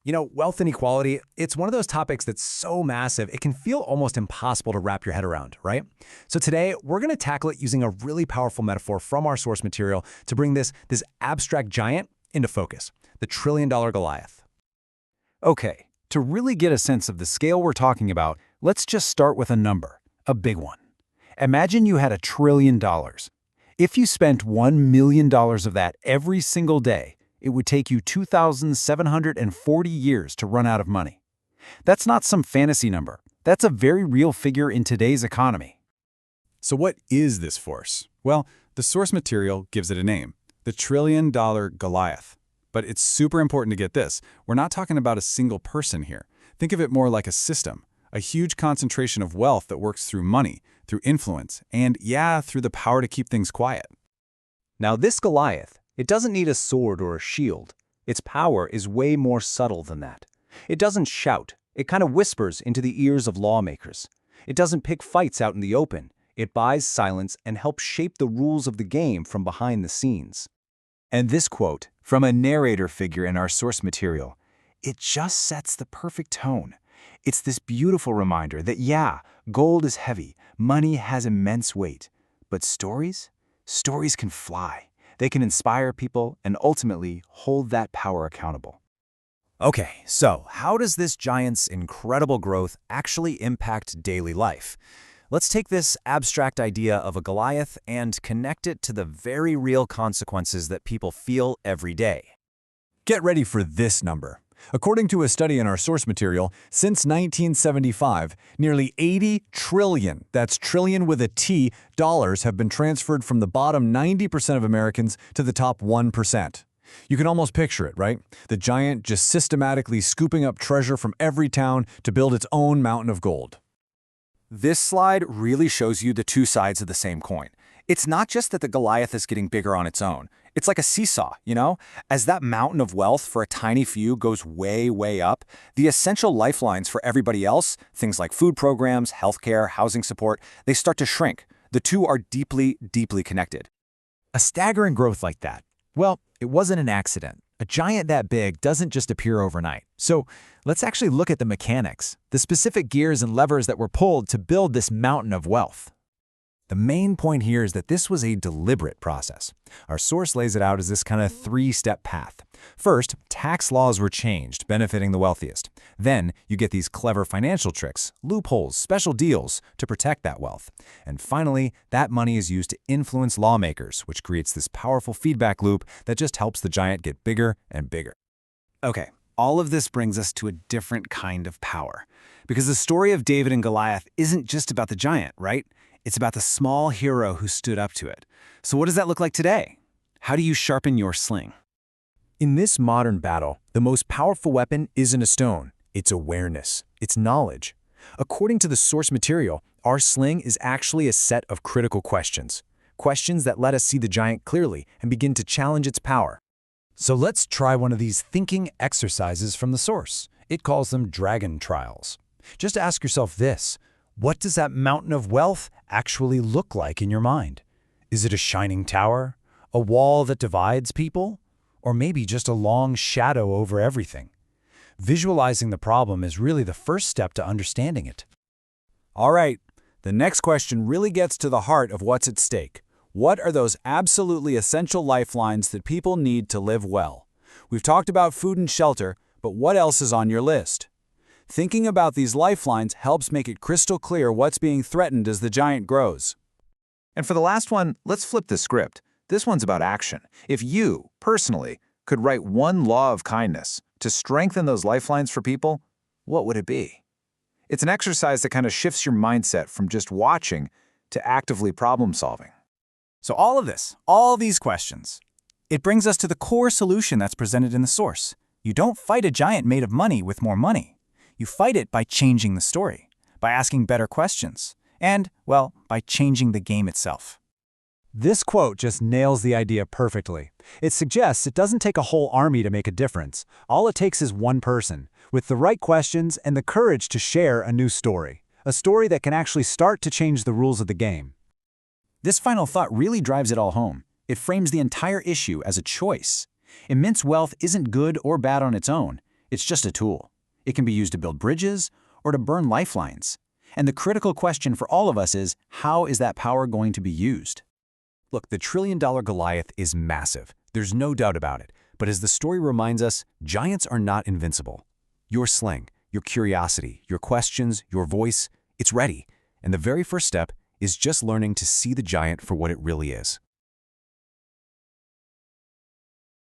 Wealth inequality, it's one of those topics that's so massive, it can feel almost impossible to wrap your head around, right? So today, we're going to tackle it using a really powerful metaphor from our source material to bring this abstract giant into focus, the trillion-dollar Goliath. Okay, to really get a sense of the scale we're talking about, let's just start with a number, a big one. Imagine you had $1 trillion. If you spent $1 million of that every single day, it would take you 2,740 years to run out of money. That's not some fantasy number. That's a very real figure in today's economy. So what is this force? Well, the source material gives it a name, the trillion-dollar Goliath. But it's super important to get this. We're not talking about a single person here. Think of it more like a system, a huge concentration of wealth that works through money, through influence, and through the power to keep things quiet. Now this Goliath, it doesn't need a sword or a shield. Its power is way more subtle than that. It doesn't shout. It kind of whispers into the ears of lawmakers. It doesn't pick fights out in the open. It buys silence and helps shape the rules of the game from behind the scenes. And this quote, from a narrator figure in our source material, it just sets the perfect tone. It's this beautiful reminder that gold is heavy, money has immense weight, but stories can fly. They can inspire people and ultimately hold that power accountable. Okay, so how does this giant's incredible growth actually impact daily life? Let's take this abstract idea of a Goliath and connect it to the very real consequences that people feel every day. Get ready for this number. According to a study in our source material, since 1975, nearly 80 trillion, that's trillion with a T, dollars have been transferred from the bottom 90% of Americans to the top 1%. You can almost picture it, right? The giant just systematically scooping up treasure from every town to build its own mountain of gold. This slide really shows you the two sides of the same coin. It's not just that the Goliath is getting bigger on its own. It's like a seesaw, As that mountain of wealth for a tiny few goes way, way up, the essential lifelines for everybody else, things like food programs, healthcare, housing support, they start to shrink. The two are deeply, deeply connected. A staggering growth like that, well, it wasn't an accident. A giant that big doesn't just appear overnight. So let's actually look at the mechanics, the specific gears and levers that were pulled to build this mountain of wealth. The main point here is that this was a deliberate process. Our source lays it out as this kind of three-step path. First, tax laws were changed, benefiting the wealthiest. Then, you get these clever financial tricks, loopholes, special deals to protect that wealth. And finally, that money is used to influence lawmakers, which creates this powerful feedback loop that just helps the giant get bigger and bigger. Okay, all of this brings us to a different kind of power. Because the story of David and Goliath isn't just about the giant, right? It's about the small hero who stood up to it. So what does that look like today? How do you sharpen your sling? In this modern battle, the most powerful weapon isn't a stone. It's awareness. It's knowledge. According to the source material, our sling is actually a set of critical questions. Questions that let us see the giant clearly and begin to challenge its power. So let's try one of these thinking exercises from the source. It calls them dragon trials. Just ask yourself this. What does that mountain of wealth actually look like in your mind? Is it a shining tower? A wall that divides people? Or maybe just a long shadow over everything? Visualizing the problem is really the first step to understanding it. All right, the next question really gets to the heart of what's at stake. What are those absolutely essential lifelines that people need to live well? We've talked about food and shelter, but what else is on your list? Thinking about these lifelines helps make it crystal clear what's being threatened as the giant grows. And for the last one, let's flip the script. This one's about action. If you, personally, could write one law of kindness to strengthen those lifelines for people, what would it be? It's an exercise that kind of shifts your mindset from just watching to actively problem solving. So all these questions, it brings us to the core solution that's presented in the source. You don't fight a giant made of money with more money. You fight it by changing the story, by asking better questions, and, by changing the game itself. This quote just nails the idea perfectly. It suggests it doesn't take a whole army to make a difference. All it takes is one person, with the right questions and the courage to share a new story. A story that can actually start to change the rules of the game. This final thought really drives it all home. It frames the entire issue as a choice. Immense wealth isn't good or bad on its own. It's just a tool. It can be used to build bridges or to burn lifelines. And the critical question for all of us is, how is that power going to be used? Look, the trillion-dollar Goliath is massive. There's no doubt about it. But as the story reminds us, giants are not invincible. Your sling, your curiosity, your questions, your voice, it's ready. And the very first step is just learning to see the giant for what it really is.